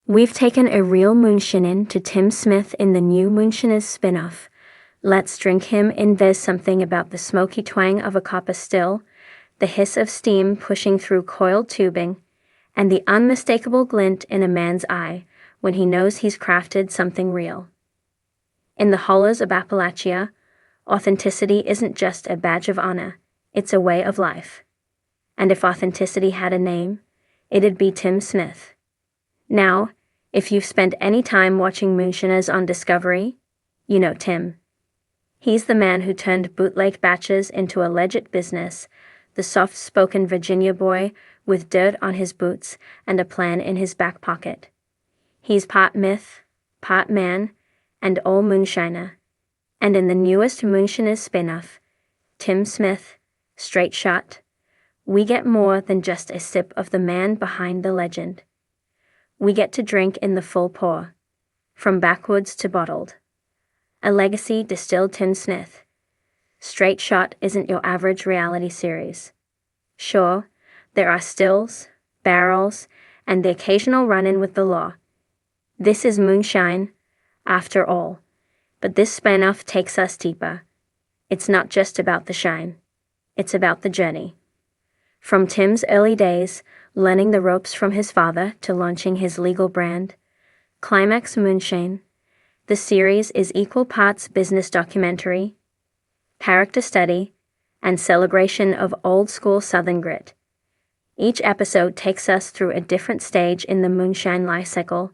We've taken a real Moonshinner to Tim Smith in the new Moonshiners spin-off. Let's drink him in. There's something about the smoky twang of a copper still, the hiss of steam pushing through coiled tubing, and the unmistakable glint in a man's eye when he knows he's crafted something real. In the hollows of Appalachia, authenticity isn't just a badge of honor, it's a way of life. And if authenticity had a name, it'd be Tim Smith. Now, if you've spent any time watching Moonshiners on Discovery, you know Tim. He's the man who turned bootleg batches into a legit business, the soft-spoken Virginia boy with dirt on his boots and a plan in his back pocket. He's part myth, part man, and all moonshiner. And in the newest Moonshiners spin-off, Tim Smith, Straight Shot, we get more than just a sip of the man behind the legend. We get to drink in the full pour, from backwoods to bottled. A legacy distilled Tim Smith. Straight Shot isn't your average reality series. Sure, there are stills, barrels, and the occasional run-in with the law. This is moonshine, after all, but this spin-off takes us deeper. It's not just about the shine. It's about the journey. From Tim's early days, learning the ropes from his father to launching his legal brand, Climax Moonshining, the series is equal parts business documentary, character study, and celebration of old-school Southern grit. Each episode takes us through a different stage in the moonshine life cycle,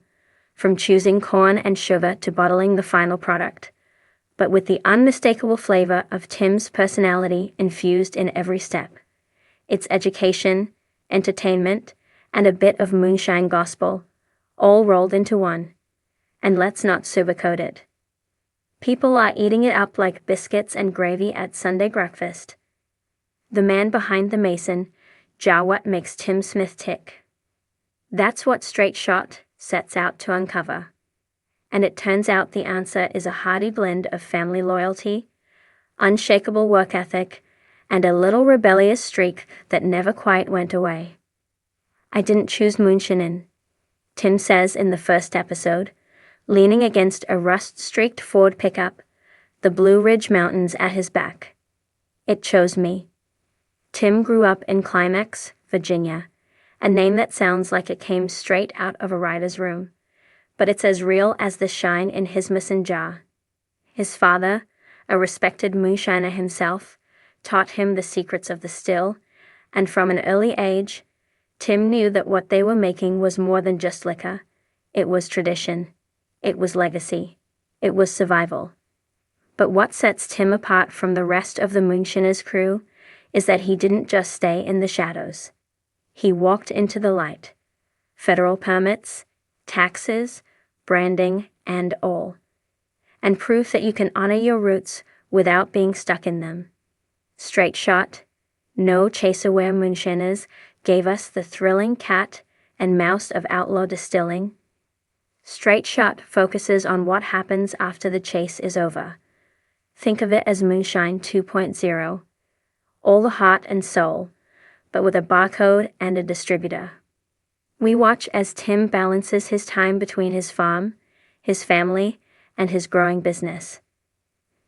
from choosing corn and sugar to bottling the final product, but with the unmistakable flavor of Tim's personality infused in every step. It's education, entertainment, and a bit of moonshine gospel, all rolled into one. And let's not sugarcoat it. People are eating it up like biscuits and gravy at Sunday breakfast. The man behind the mason, what makes Tim Smith tick. That's what Straight Shot sets out to uncover. And it turns out the answer is a hearty blend of family loyalty, unshakable work ethic, and a little rebellious streak that never quite went away. I didn't choose Moonshinning, Tim says in the first episode, leaning against a rust-streaked Ford pickup, the Blue Ridge Mountains at his back. It chose me. Tim grew up in Climax, Virginia, a name that sounds like it came straight out of a writer's room, but it's as real as the shine in his mason jar. His father, a respected moonshiner himself, taught him the secrets of the still, and from an early age, Tim knew that what they were making was more than just liquor. It was tradition. It was legacy. It was survival. But what sets Tim apart from the rest of the Moonshiners crew is that he didn't just stay in the shadows. He walked into the light. Federal permits, taxes, branding, and all. And proof that you can honor your roots without being stuck in them. Straight Shot, no chaser-aware Moonshiners gave us the thrilling cat and mouse of outlaw distilling. Straight Shot focuses on what happens after the chase is over. Think of it as Moonshine 2.0. All the heart and soul, but with a barcode and a distributor. We watch as Tim balances his time between his farm, his family, and his growing business.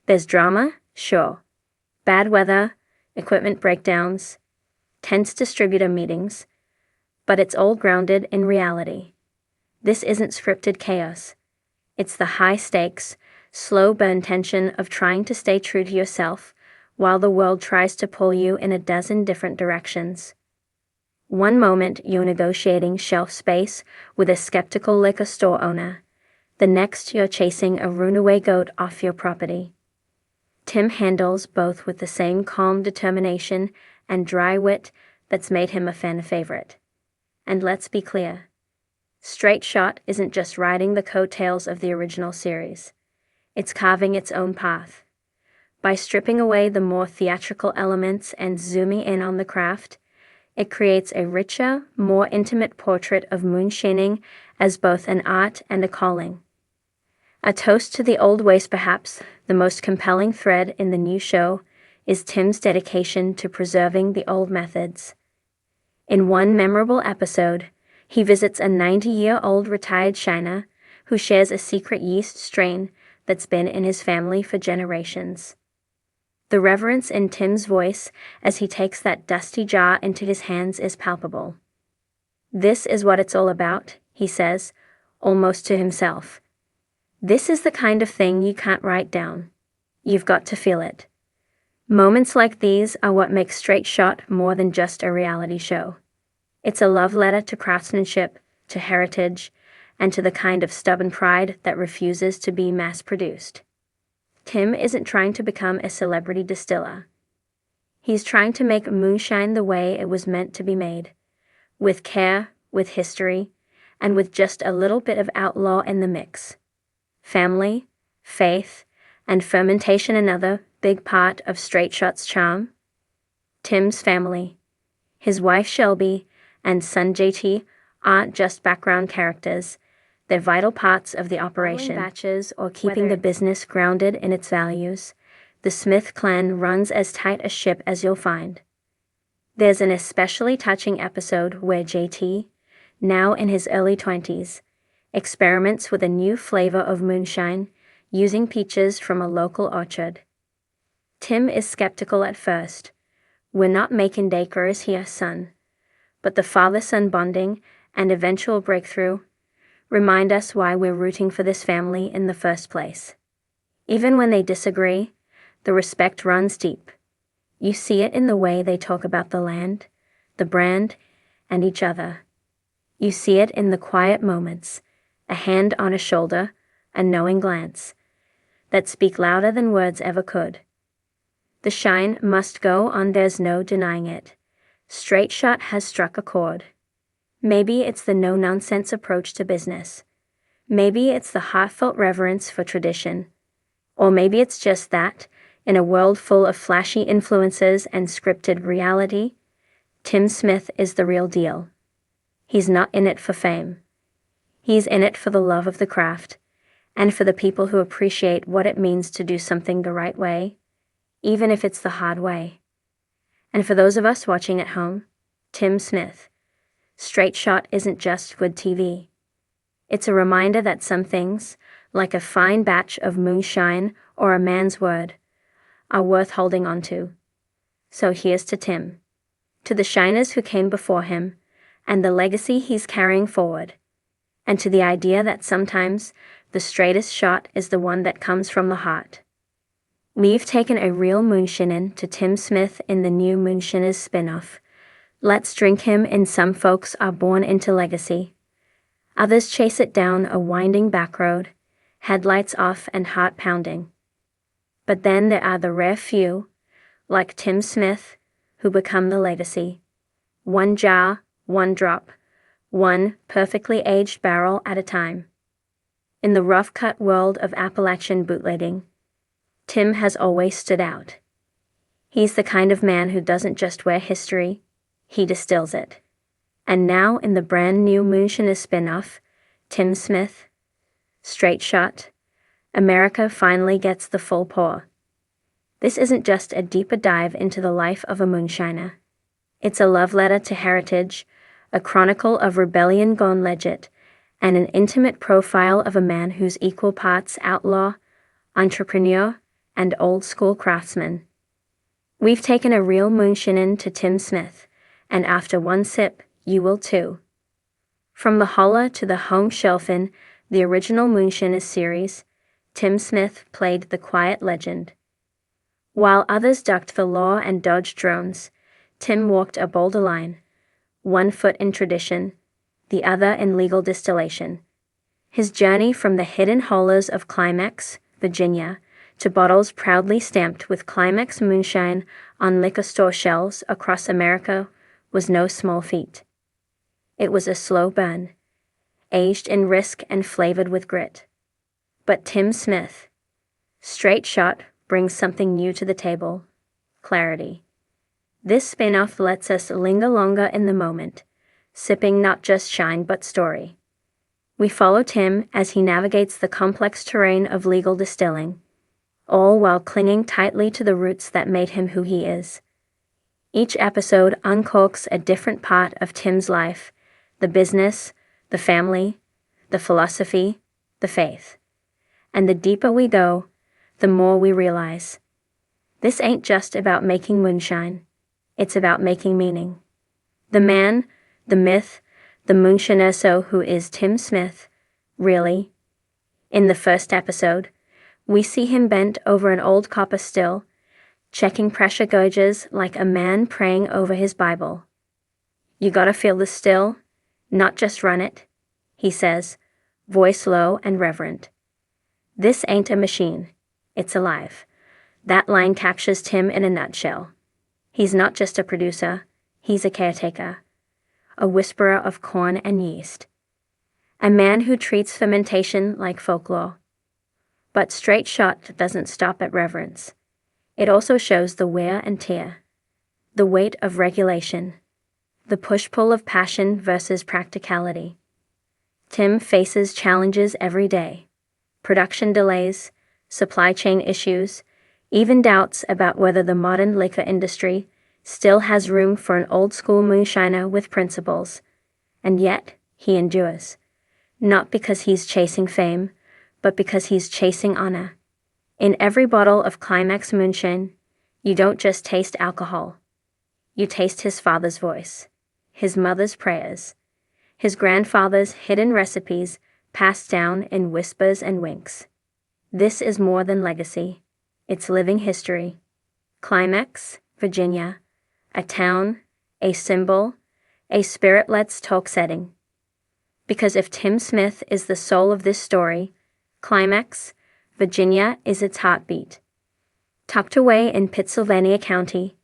There's drama, sure. Bad weather, equipment breakdowns, tense distributor meetings, but it's all grounded in reality. This isn't scripted chaos. It's the high-stakes, slow-burn tension of trying to stay true to yourself while the world tries to pull you in a dozen different directions. One moment you're negotiating shelf space with a skeptical liquor store owner. The next you're chasing a runaway goat off your property. Tim handles both with the same calm determination and dry wit that's made him a fan favorite. And let's be clear. Straight Shot isn't just riding the coattails of the original series. It's carving its own path. By stripping away the more theatrical elements and zooming in on the craft, it creates a richer, more intimate portrait of moonshining as both an art and a calling. A toast to the old ways. Perhaps the most compelling thread in the new show is Tim's dedication to preserving the old methods. In one memorable episode, He visits a 90-year-old retired shiner who shares a secret yeast strain that's been in his family for generations. The reverence in Tim's voice as he takes that dusty jar into his hands is palpable. "This is what it's all about," he says, almost to himself. "This is the kind of thing you can't write down. You've got to feel it." Moments like these are what make Straight Shot more than just a reality show. It's a love letter to craftsmanship, to heritage, and to the kind of stubborn pride that refuses to be mass-produced. Tim isn't trying to become a celebrity distiller. He's trying to make moonshine the way it was meant to be made, with care, with history, and with just a little bit of outlaw in the mix. Family, faith, and fermentation another big part of Straight Shot's charm. Tim's family, his wife Shelby, and son JT aren't just background characters. They're vital parts of the operation. Batches or keeping the business grounded in its values, the Smith clan runs as tight a ship as you'll find. There's an especially touching episode where JT, now in his early 20s, experiments with a new flavor of moonshine using peaches from a local orchard. Tim is skeptical at first. "We're not making dacres here, son." But the father-son bonding and eventual breakthrough remind us why we're rooting for this family in the first place. Even when they disagree, the respect runs deep. You see it in the way they talk about the land, the brand, and each other. You see it in the quiet moments, a hand on a shoulder, a knowing glance, that speak louder than words ever could. The shine must go on, there's no denying it. Straight Shot has struck a chord. Maybe it's the no-nonsense approach to business. Maybe it's the heartfelt reverence for tradition. Or maybe it's just that, in a world full of flashy influences and scripted reality, Tim Smith is the real deal. He's not in it for fame. He's in it for the love of the craft, and for the people who appreciate what it means to do something the right way, even if it's the hard way. And for those of us watching at home, Tim Smith, Straight Shot isn't just good TV. It's a reminder that some things, like a fine batch of moonshine or a man's word, are worth holding on to. So here's to Tim, to the shiners who came before him, and the legacy he's carrying forward, and to the idea that sometimes the straightest shot is the one that comes from the heart. We've taken a real Moonshinning to Tim Smith in the new Moonshiners spinoff. Let's drink him in. Some folks are born into legacy. Others chase it down a winding back road, headlights off and heart pounding. But then there are the rare few, like Tim Smith, who become the legacy. One jar, one drop, one perfectly aged barrel at a time. In the rough-cut world of Appalachian bootlegging, Tim has always stood out. He's the kind of man who doesn't just wear history, he distills it. And now in the brand new Moonshiners spinoff, Tim Smith, Straight Shot, America finally gets the full pour. This isn't just a deeper dive into the life of a moonshiner. It's a love letter to heritage, a chronicle of rebellion gone legit, and an intimate profile of a man who's equal parts outlaw, entrepreneur, and old-school craftsman. We've taken a real Moonshinning to Tim Smith, and after one sip, you will too. From the holler to the home shelf in the original Moonshiners series, Tim Smith played the quiet legend. While others ducked the law and dodged drones, Tim walked a bolder line, one foot in tradition, the other in legal distillation. His journey from the hidden hollers of Climax, Virginia, to bottles proudly stamped with Climax moonshine on liquor store shelves across America was no small feat. It was a slow burn, aged in risk and flavored with grit. But Tim Smith, Straight Shot, brings something new to the table: clarity. This spin-off lets us linger longer in the moment, sipping not just shine but story. We follow Tim as he navigates the complex terrain of legal distilling, all while clinging tightly to the roots that made him who he is. Each episode uncorks a different part of Tim's life, the business, the family, the philosophy, the faith. And the deeper we go, the more we realize. This ain't just about making moonshine. It's about making meaning. The man, the myth, the moonshiner. So who is Tim Smith, really? In the first episode, we see him bent over an old copper still, checking pressure gauges like a man praying over his Bible. You gotta feel the still, not just run it, he says, voice low and reverent. This ain't a machine, it's alive. That line captures Tim in a nutshell. He's not just a producer, he's a caretaker, a whisperer of corn and yeast. A man who treats fermentation like folklore. But Straight Shot doesn't stop at reverence. It also shows the wear and tear, the weight of regulation, the push-pull of passion versus practicality. Tim faces challenges every day. Production delays, supply chain issues, even doubts about whether the modern liquor industry still has room for an old-school moonshiner with principles. And yet, he endures. Not because he's chasing fame, but because he's chasing honor. In every bottle of Climax Moonshine, you don't just taste alcohol. You taste his father's voice, his mother's prayers, his grandfather's hidden recipes passed down in whispers and winks. This is more than legacy. It's living history. Climax, Virginia, a town, a symbol, a spirit. Let's talk setting. Because if Tim Smith is the soul of this story, Climax, Virginia is its heartbeat. Tucked away in Pittsylvania County,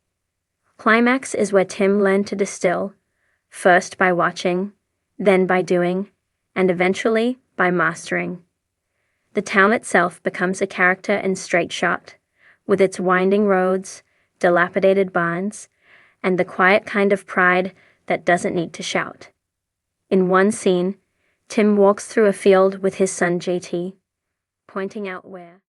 Climax is where Tim learned to distill, first by watching, then by doing, and eventually by mastering. The town itself becomes a character in Straight Shot, with its winding roads, dilapidated barns, and the quiet kind of pride that doesn't need to shout. In one scene, Tim walks through a field with his son JT, pointing out where